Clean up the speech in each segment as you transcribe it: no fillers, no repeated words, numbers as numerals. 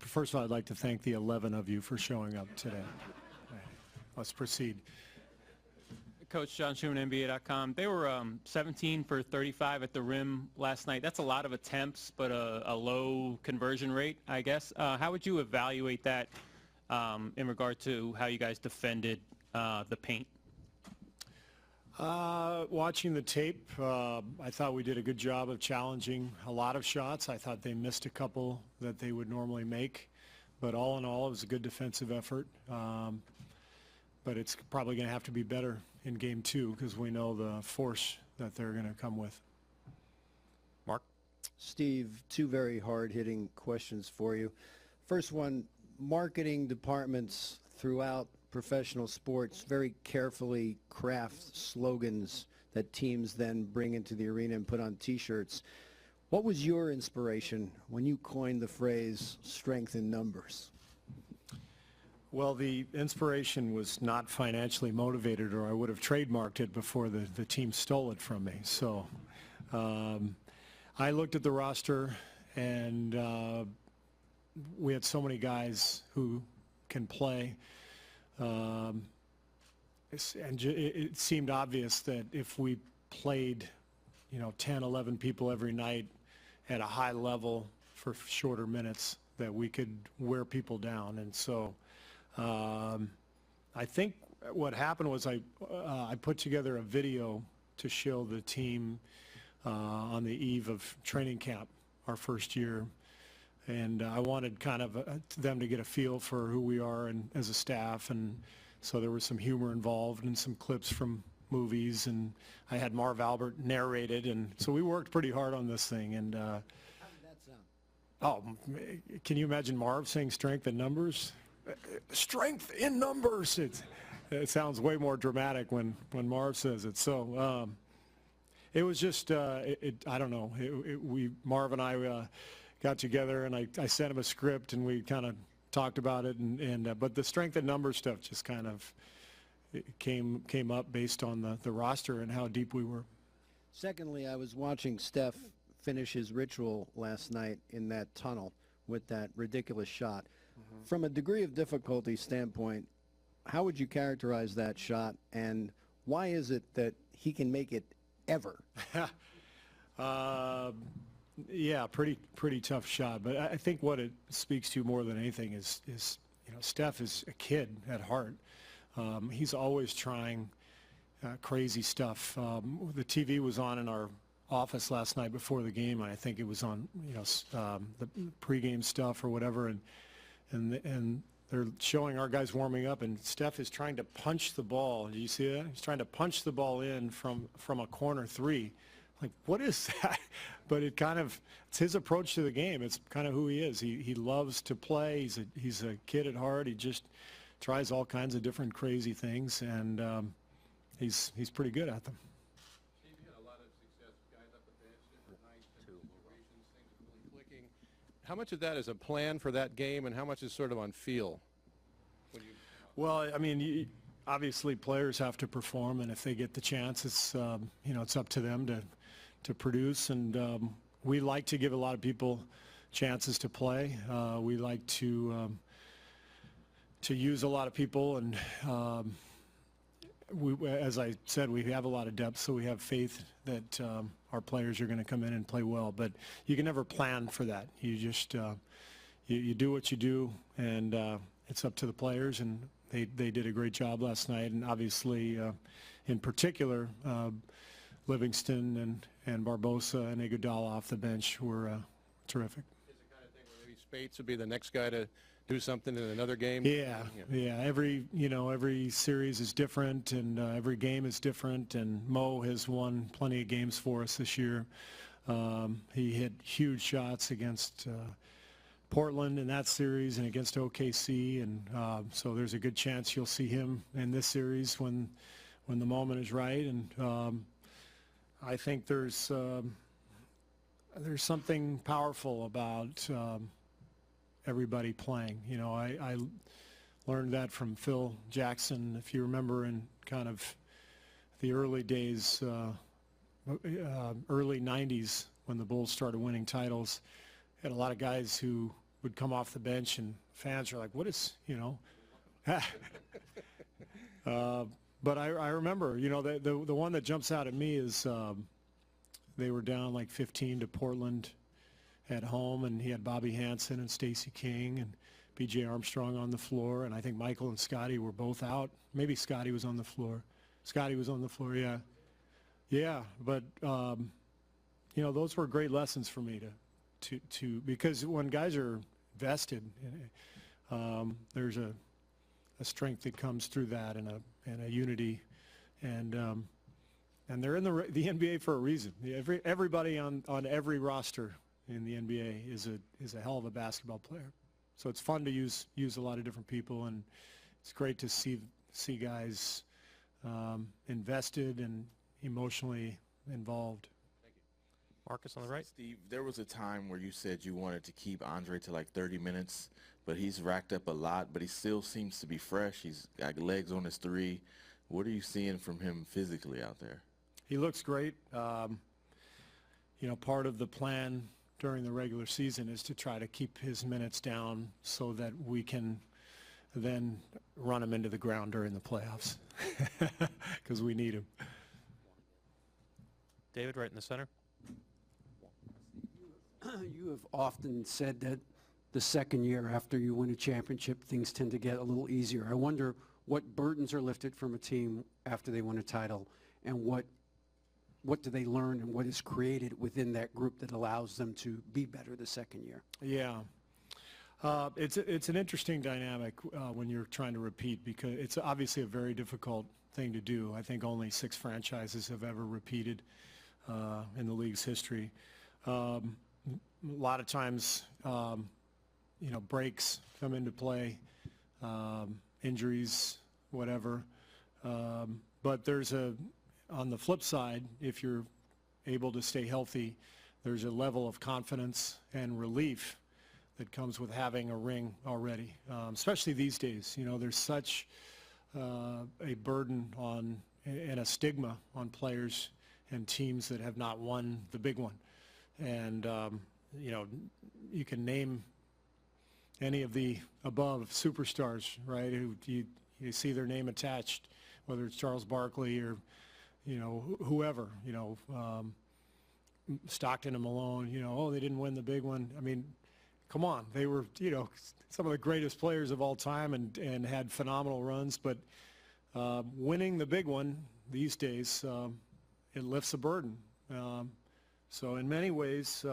First of all, I'd like to thank the 11 of you for showing up today. Let's proceed. Coach John Schumann, NBA.com. They were 17 for 35 at the rim last night. That's a lot of attempts, but a low conversion rate, I guess. How would you evaluate that in regard to how you guys defended the paint? Watching the tape, I thought we did a good job of challenging a lot of shots. I thought they missed a couple that they would normally make. But all in all, it was a good defensive effort. But it's probably going to have to be better in Game 2 because we know the force that they're going to come with. Mark? Steve, two very hard-hitting questions for you. First one, marketing departments throughout professional sports very carefully craft slogans that teams then bring into the arena and put on T-shirts. What was your inspiration when you coined the phrase strength in numbers? Well, the inspiration was not financially motivated, or I would have trademarked it before the team stole it from me. So I looked at the roster, and we had so many guys who can play. And it seemed obvious that if we played, 10, 11 people every night at a high level for shorter minutes, that we could wear people down. And so I think what happened was I put together a video to show the team on the eve of training camp, our first year. And I wanted kind of them to get a feel for who we are and as a staff. And so there was some humor involved and some clips from movies. And I had Marv Albert narrated. And so we worked pretty hard on this thing. And how did that sound? Oh, can you imagine Marv saying strength in numbers? Strength in numbers. It sounds way more dramatic when Marv says it. So it was just, I don't know. Marv and I got together, and I sent him a script, and we kind of talked about it. But the strength in numbers stuff just kind of came up based on the roster and how deep we were. Secondly, I was watching Steph finish his ritual last night in that tunnel with that ridiculous shot. From a degree of difficulty standpoint, how would you characterize that shot, and why is it that he can make it ever? Yeah, pretty tough shot. But I think what it speaks to more than anything is Steph is a kid at heart. He's always trying crazy stuff. The TV was on in our office last night before the game, and I think it was on the pregame stuff or whatever, and they're showing our guys warming up, and Steph is trying to punch the ball. Do you see that? He's trying to punch the ball in from a corner three. Like, what is that? But it's his approach to the game. It's kind of who he is. He loves to play. He's a kid at heart. He just tries all kinds of different crazy things, and he's pretty good at them. Steve, you had a lot of success with guys up the bench, different nights, different situations, things are really clicking. How much of that is a plan for that game, and how much is sort of on feel? Well, I mean, obviously players have to perform, and if they get the chance, it's it's up to them to produce. And we like to give a lot of people chances to play. We like to use a lot of people, and as I said, we have a lot of depth, so we have faith that our players are going to come in and play well. But you can never plan for that. You just you do what you do, and it's up to the players, and they did a great job last night. And obviously, in particular, Livingston and Barbosa and Iguodala off the bench were terrific. Is it kind of thing where maybe Spates would be the next guy to do something in another game? Yeah. Every series is different, and every game is different. And Mo has won plenty of games for us this year. He hit huge shots against Portland in that series and against OKC, and so there's a good chance you'll see him in this series when the moment is right. And I think there's something powerful about everybody playing. I learned that from Phil Jackson, if you remember, in kind of the early days, early 90s when the Bulls started winning titles. Had a lot of guys who would come off the bench, and fans are like, what is, you know? But I remember, you know, the one that jumps out at me is they were down like 15 to Portland at home, and he had Bobby Hansen and Stacey King and B.J. Armstrong on the floor, and I think Michael and Scotty were both out. Maybe Scotty was on the floor. Scotty was on the floor, yeah. Yeah, but, you know, those were great lessons for me to because when guys are vested, there's a strength that comes through that and a unity, and they're in the NBA for a reason. Everybody on every roster in the NBA is a hell of a basketball player. So it's fun to use a lot of different people, and it's great to see guys invested and emotionally involved. Marcus on the right. Steve, there was a time where you said you wanted to keep Andre to like 30 minutes, but he's racked up a lot, but he still seems to be fresh. He's got legs on his three. What are you seeing from him physically out there? He looks great. You know, part of the plan during the regular season is to try to keep his minutes down so that we can then run him into the ground during the playoffs because we need him. David, right in the center. You have often said that the second year after you win a championship, things tend to get a little easier. I wonder what burdens are lifted from a team after they win a title, and what do they learn, and what is created within that group that allows them to be better the second year? Yeah. It's an interesting dynamic when you're trying to repeat, because it's obviously a very difficult thing to do. I think only 6 franchises have ever repeated in the league's history. A lot of times, you know, breaks come into play, injuries, whatever. But there's on the flip side, if you're able to stay healthy, there's a level of confidence and relief that comes with having a ring already, especially these days. You know, there's such a burden on and a stigma on players and teams that have not won the big one. And, you know, you can name any of the above superstars, right, who you see their name attached, whether it's Charles Barkley or, you know, whoever, you know, Stockton and Malone, you know, oh, they didn't win the big one. I mean, come on, they were, you know, some of the greatest players of all time and had phenomenal runs, but winning the big one these days, it lifts a burden. So in many ways,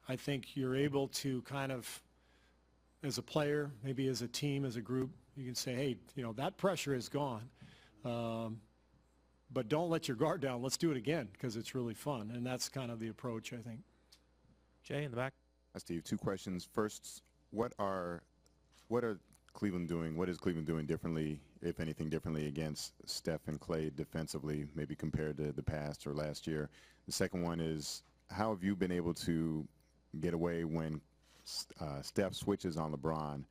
I think you're able to kind of, as a player, maybe as a team, as a group, you can say, hey, you know, that pressure is gone. But don't let your guard down. Let's do it again, because it's really fun. And that's kind of the approach, I think. Jay in the back. Hi, Steve. 2 questions. First, what are Cleveland doing? What is Cleveland doing differently, if anything differently, against Steph and Clay defensively, maybe compared to the past or last year? The second one is, how have you been able to get away when Steph switches on LeBron?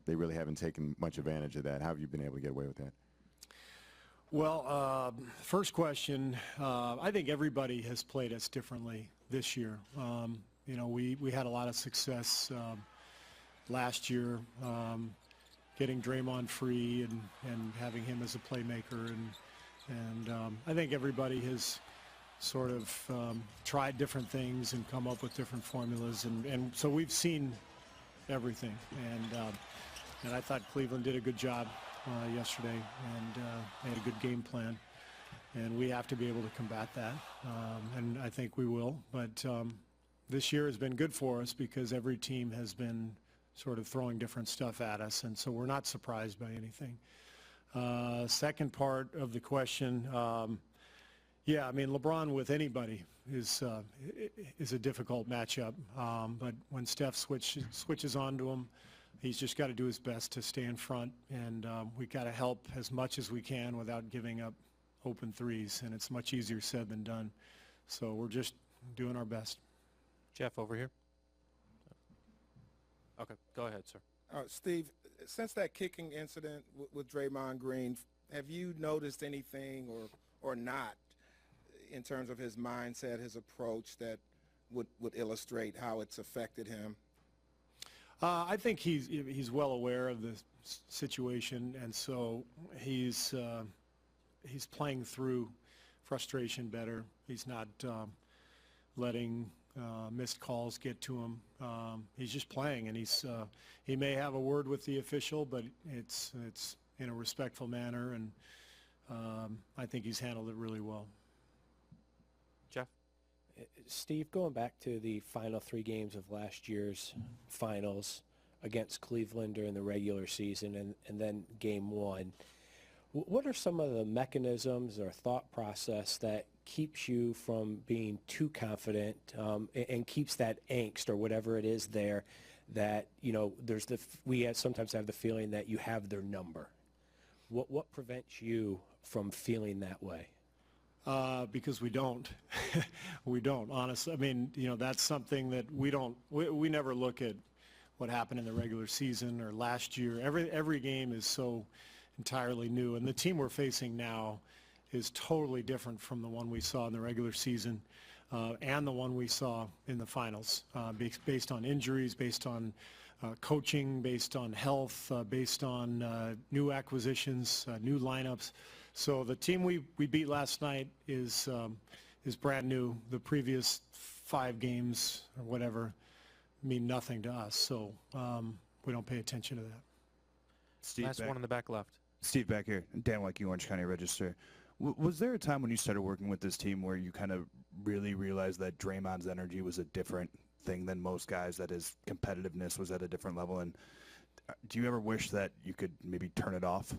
They really haven't taken much advantage of that. How have you been able to get away with that? Well, first question, I think everybody has played us differently this year. You know, we had a lot of success last year getting Draymond free and having him as a playmaker. And I think everybody has sort of tried different things and come up with different formulas. And so we've seen everything. And I thought Cleveland did a good job yesterday, and they had a good game plan, and we have to be able to combat that, and I think we will. But this year has been good for us because every team has been sort of throwing different stuff at us, and so we're not surprised by anything. Second part of the question, yeah, I mean, LeBron with anybody is a difficult matchup, but when Steph switches onto him, he's just got to do his best to stay in front, and we've got to help as much as we can without giving up open threes, and it's much easier said than done. So we're just doing our best. Jeff over here. Okay, go ahead, sir. Steve, since that kicking incident with Draymond Green, have you noticed anything or not in terms of his mindset, his approach that would illustrate how it's affected him? I think he's well aware of the situation, and so he's playing through frustration better. He's not letting missed calls get to him. He's just playing, and he may have a word with the official, but it's in a respectful manner, and I think he's handled it really well. Jeff? Steve, going back to the final 3 games of last year's finals against Cleveland during the regular season and then game 1, what are some of the mechanisms or thought process that keeps you from being too confident and keeps that angst or whatever it is there that, you know, we sometimes have the feeling that you have their number? What prevents you from feeling that way? Because we don't. We don't, honestly. I mean, you know, that's something that we never look at what happened in the regular season or last year. Every game is so entirely new, and the team we're facing now is totally different from the one we saw in the regular season and the one we saw in the finals, based on injuries, based on coaching, based on health, based on new acquisitions, new lineups. So the team we beat last night is brand new. The previous 5 games or whatever mean nothing to us, so we don't pay attention to that. Steve, Last one in the back left. Steve back here, Dan Wacky, Orange County Register. Was there a time when you started working with this team where you kind of really realized that Draymond's energy was a different thing than most guys, that his competitiveness was at a different level? And do you ever wish that you could maybe turn it off?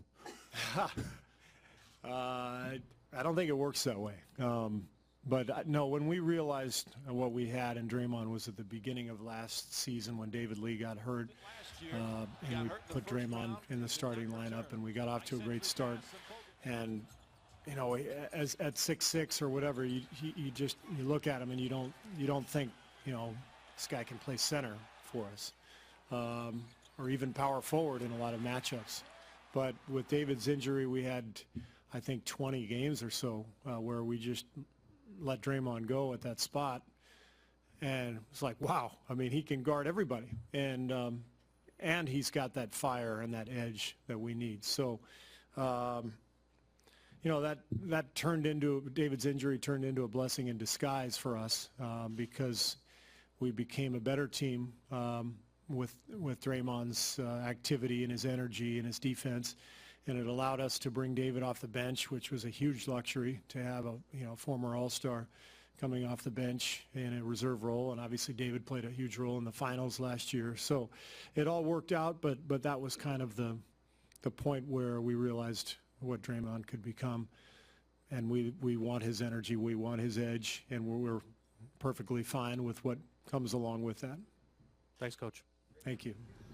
I don't think it works that way. But no, when we realized what we had in Draymond was at the beginning of last season when David Lee got hurt, and we put Draymond in the starting lineup, and we got off to a great start. And you know, at 6'6" or whatever, you look at him and you don't think, you know, this guy can play center for us, or even power forward in a lot of matchups. But with David's injury, we had, I think, 20 games or so where we just let Draymond go at that spot, and it's like, wow. I mean, he can guard everybody, and he's got that fire and that edge that we need. So, you know, that turned into, David's injury turned into a blessing in disguise for us, because we became a better team with Draymond's activity and his energy and his defense. And it allowed us to bring David off the bench, which was a huge luxury to have a former All-Star coming off the bench in a reserve role. And obviously David played a huge role in the finals last year. So it all worked out, but that was kind of the point where we realized what Draymond could become. And we want his energy, we want his edge, and we're perfectly fine with what comes along with that. Thanks, Coach. Thank you.